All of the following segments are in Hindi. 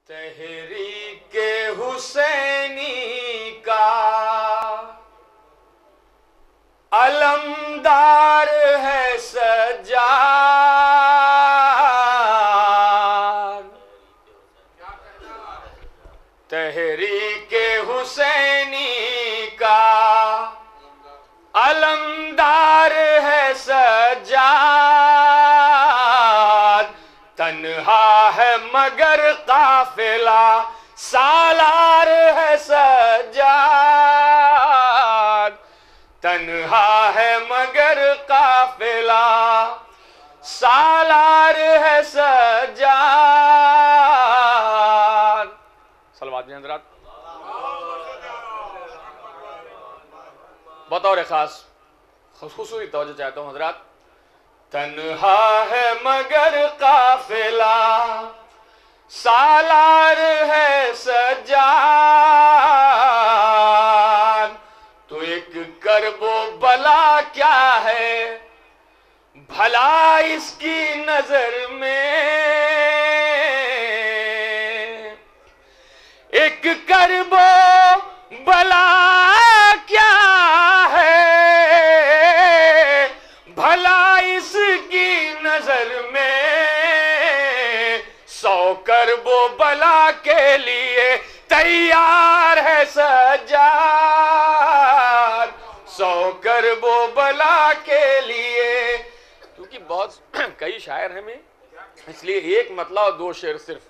तहरीके हुसैनी का अलमदार है सज्जाद। तहरीके हुसैनी का अलमदार है सज्जाद। तन्हा है मगर काफिला सालार है सज्जाद। तन्हा है मगर काफिला सालार है सज्जाद। सलवात में हज़रात बतौर खास खुसूसी तवज्जो चाहता हूं हज़रात। तन्हा है मगर काफिला सालार है सज्जाद। तो एक करबो बला क्या है भला इसकी नजर में। एक करबो बला क्या है भला इसकी नजर में। 100 करबो बला के लिए तैयार है सज्जाद। 100 करबो बला के लिए। क्योंकि बहुत कई शायर हैं में, इसलिए एक मतला और 2 शेर सिर्फ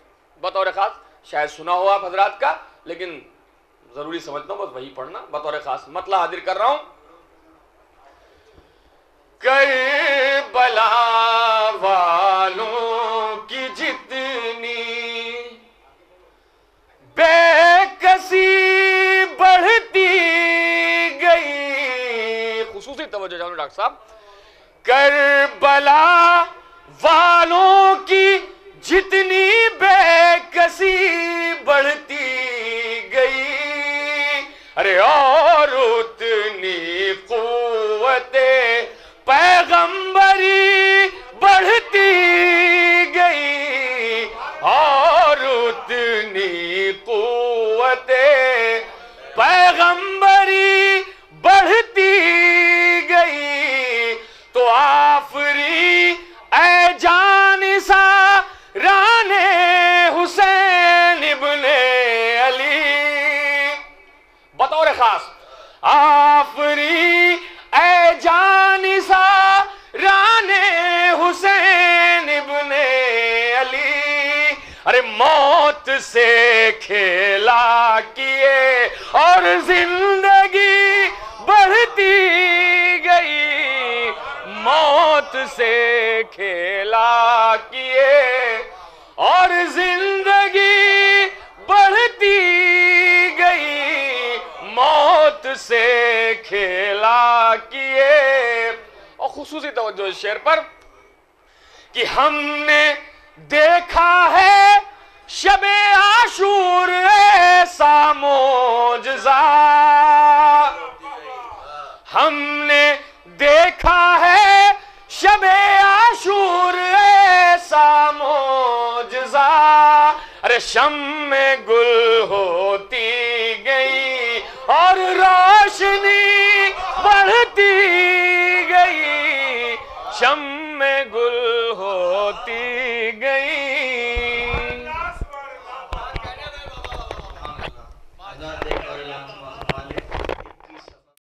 बतौर खास शायद सुना हो आप हजरात का, लेकिन जरूरी समझता हूं बस वही पढ़ना। बतौर खास मतला हाजिर कर रहा हूं। करबला वालों की जितनी बेकसी बढ़ती गई। खुसूसी तवज्जो चाहूं डॉक्टर साहब। करबला वालों की जितनी बेकसी बढ़ती गई। अरे और उतनी कुव्वते पैगंबरी बढ़ती गई। और उतनी कुव्वते पैगंबरी बढ़ती गई। तो आफरी ऐ जानिसा राने हुसैन इब्ने अली। बतौर खास आफरी ऐ जानिसा राने हुसैन इब्ने अली। अरे मौत से खेला किए और जिंदगी बढ़ती गई। मौत से खेला किए और जिंदगी बढ़ती गई। मौत से खेला किए। और खुसूसी तवज्जो इस शेर पर कि हमने देखा है शबे आशूर ऐसा मोजज़ा। हमने देखा है शबे आशूर ऐसा मोजज़ा। अरे शम में गुल होती गई और रोशनी बढ़ती गई। शम में गुल होती गई।